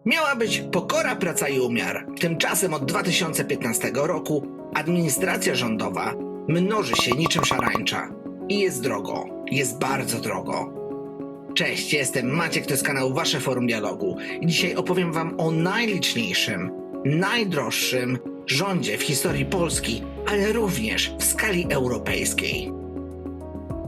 Miała być pokora, praca i umiar. Tymczasem od 2015 roku administracja rządowa mnoży się niczym szarańcza. I jest drogo. Jest bardzo drogo. Cześć, jestem Maciek, to jest kanał Wasze Forum Dialogu. I dzisiaj opowiem wam o najliczniejszym, najdroższym rządzie w historii Polski, ale również w skali europejskiej.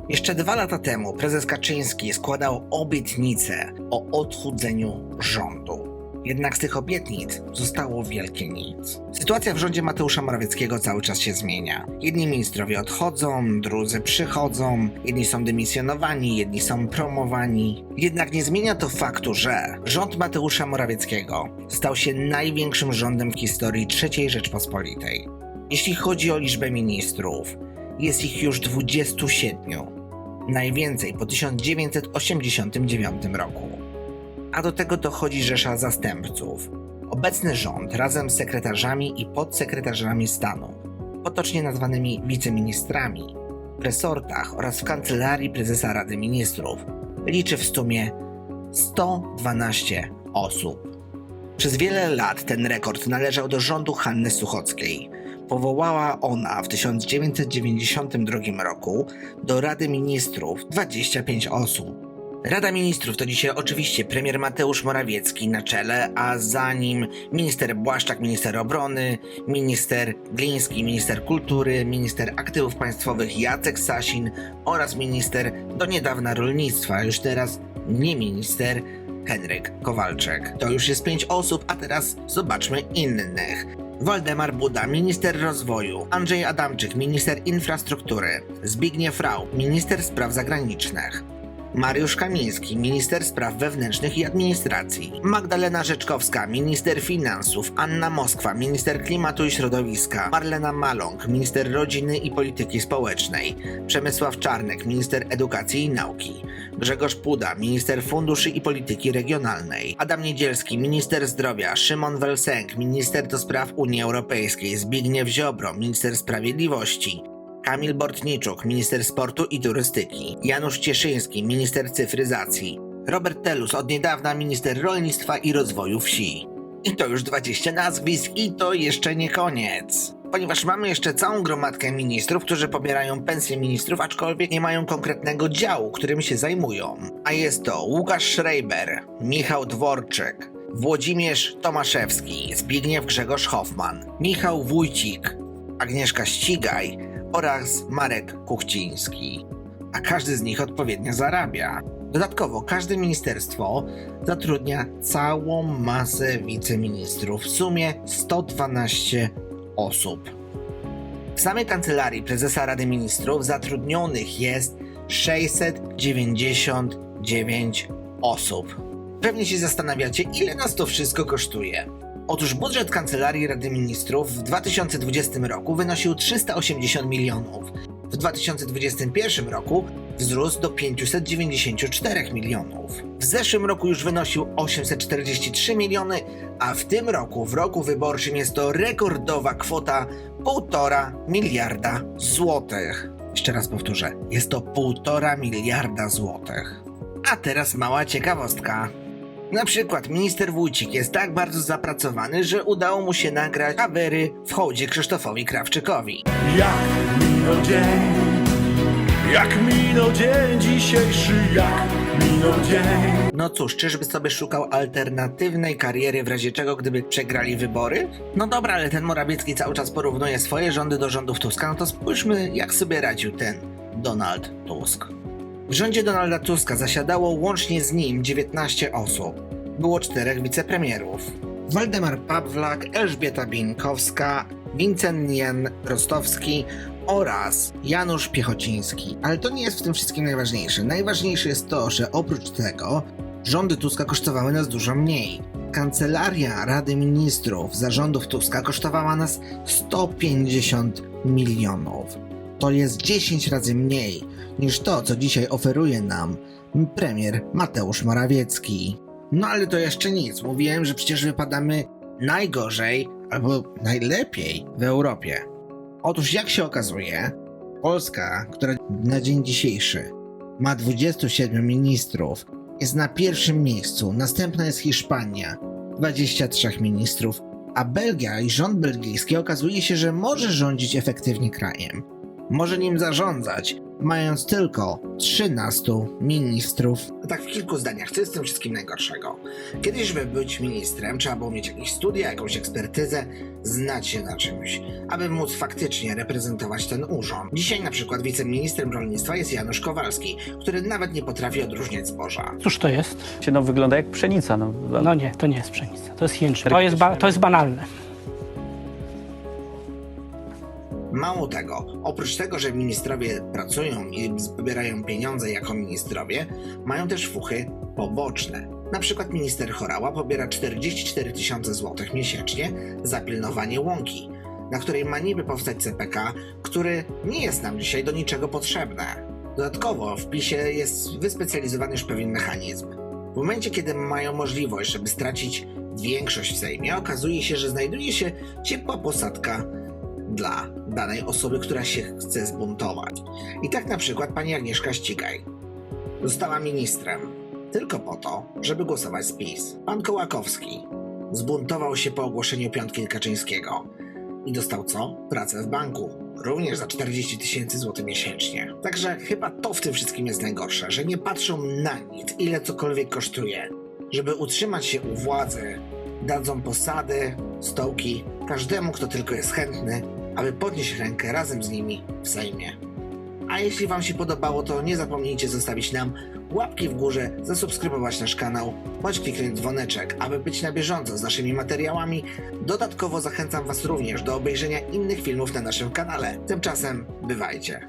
Jeszcze 2 lata temu prezes Kaczyński składał obietnice o odchudzeniu rządu. Jednak z tych obietnic zostało wielkie nic. Sytuacja w rządzie Mateusza Morawieckiego cały czas się zmienia. Jedni ministrowie odchodzą, drudzy przychodzą, jedni są dymisjonowani, jedni są promowani. Jednak nie zmienia to faktu, że rząd Mateusza Morawieckiego stał się największym rządem w historii III Rzeczpospolitej. Jeśli chodzi o liczbę ministrów, jest ich już 27. Najwięcej po 1989 roku. A do tego dochodzi rzesza zastępców. Obecny rząd razem z sekretarzami i podsekretarzami stanu, potocznie nazwanymi wiceministrami, w resortach oraz w kancelarii prezesa Rady Ministrów liczy w sumie 112 osób. Przez wiele lat ten rekord należał do rządu Hanny Suchockiej. Powołała ona w 1992 roku do Rady Ministrów 25 osób. Rada Ministrów to dzisiaj oczywiście premier Mateusz Morawiecki na czele, a za nim minister Błaszczak, minister obrony, minister Gliński, minister kultury, minister aktywów państwowych Jacek Sasin oraz minister do niedawna rolnictwa, a już teraz nie minister, Henryk Kowalczyk. To już jest 5 osób, a teraz zobaczmy innych. Waldemar Buda, minister rozwoju, Andrzej Adamczyk, minister infrastruktury, Zbigniew Rau, minister spraw zagranicznych, Mariusz Kamiński, minister spraw wewnętrznych i administracji, Magdalena Rzeczkowska, minister finansów, Anna Moskwa, minister klimatu i środowiska, Marlena Maląg, minister rodziny i polityki społecznej, Przemysław Czarnek, minister edukacji i nauki, Grzegorz Puda, minister funduszy i polityki regionalnej, Adam Niedzielski, minister zdrowia, Szymon Welsenk, minister do spraw Unii Europejskiej, Zbigniew Ziobro, minister sprawiedliwości, Kamil Bortniczuk, minister sportu i turystyki, Janusz Cieszyński, minister cyfryzacji, Robert Telus, od niedawna minister rolnictwa i rozwoju wsi. I to już 20 nazwisk i to jeszcze nie koniec. Ponieważ mamy jeszcze całą gromadkę ministrów, którzy pobierają pensje ministrów, aczkolwiek nie mają konkretnego działu, którym się zajmują. A jest to Łukasz Schreiber, Michał Dworczyk, Włodzimierz Tomaszewski, Zbigniew Grzegorz Hoffman, Michał Wójcik, Agnieszka Ścigaj oraz Marek Kuchciński, a każdy z nich odpowiednio zarabia. Dodatkowo każde ministerstwo zatrudnia całą masę wiceministrów, w sumie 112 osób. W samej kancelarii prezesa Rady Ministrów zatrudnionych jest 699 osób. Pewnie się zastanawiacie, ile nas to wszystko kosztuje. Otóż budżet Kancelarii Rady Ministrów w 2020 roku wynosił 380 milionów. W 2021 roku wzrósł do 594 milionów. W zeszłym roku już wynosił 843 miliony, a w tym roku, w roku wyborczym, jest to rekordowa kwota 1,5 miliarda złotych. Jeszcze raz powtórzę, jest to 1,5 miliarda złotych. A teraz mała ciekawostka. Na przykład minister Wójcik jest tak bardzo zapracowany, że udało mu się nagrać kawery w hołdzie Krzysztofowi Krawczykowi. Jak minął dzień dzisiejszy, jak minął dzień. No cóż, czyżby sobie szukał alternatywnej kariery w razie czego, gdyby przegrali wybory? No dobra, ale ten Morawiecki cały czas porównuje swoje rządy do rządów Tuska, no to spójrzmy, jak sobie radził ten Donald Tusk. W rządzie Donalda Tuska zasiadało łącznie z nim 19 osób. Było 4 wicepremierów. Waldemar Pawlak, Elżbieta Bieńkowska, Wincent Jan Rostowski oraz Janusz Piechociński. Ale to nie jest w tym wszystkim najważniejsze. Najważniejsze jest to, że oprócz tego rządy Tuska kosztowały nas dużo mniej. Kancelaria Rady Ministrów za rządów Tuska kosztowała nas 150 milionów. To jest 10 razy mniej niż to, co dzisiaj oferuje nam premier Mateusz Morawiecki. No ale to jeszcze nic. Mówiłem, że przecież wypadamy najgorzej albo najlepiej w Europie. Otóż jak się okazuje, Polska, która na dzień dzisiejszy ma 27 ministrów, jest na pierwszym miejscu. Następna jest Hiszpania, 23 ministrów, a Belgia i rząd belgijski okazuje się, że może rządzić efektywnie krajem. Może nim zarządzać, mając tylko 13 ministrów. Tak w kilku zdaniach, co jest w tym wszystkim najgorszego? Kiedyś, żeby być ministrem, trzeba było mieć jakieś studia, jakąś ekspertyzę, znać się na czymś, aby móc faktycznie reprezentować ten urząd. Dzisiaj na przykład wiceministrem rolnictwa jest Janusz Kowalski, który nawet nie potrafi odróżniać zboża. Cóż to jest? No, wygląda jak pszenica. No nie, to nie jest pszenica, to jest jęczmień. To jest banalne. Mało tego, oprócz tego, że ministrowie pracują i zbierają pieniądze jako ministrowie, mają też fuchy poboczne. Na przykład minister Horała pobiera 44 000 złotych miesięcznie za pilnowanie łąki, na której ma niby powstać CPK, który nie jest nam dzisiaj do niczego potrzebny. Dodatkowo w PiSie jest wyspecjalizowany już pewien mechanizm. W momencie, kiedy mają możliwość, żeby stracić większość w Sejmie, okazuje się, że znajduje się ciepła posadka dla danej osoby, która się chce zbuntować. I tak na przykład pani Agnieszka Ścigaj została ministrem tylko po to, żeby głosować z PiS. Pan Kołakowski zbuntował się po ogłoszeniu piątki Kaczyńskiego i dostał co? Pracę w banku. Również za 40 000 złotych miesięcznie. Także chyba to w tym wszystkim jest najgorsze, że nie patrzą na nic, ile cokolwiek kosztuje. Żeby utrzymać się u władzy, dadzą posady, stołki każdemu, kto tylko jest chętny, aby podnieść rękę razem z nimi w Sejmie. A jeśli wam się podobało, to nie zapomnijcie zostawić nam łapki w górze, zasubskrybować nasz kanał, bądź kliknąć dzwoneczek, aby być na bieżąco z naszymi materiałami. Dodatkowo zachęcam was również do obejrzenia innych filmów na naszym kanale. Tymczasem bywajcie.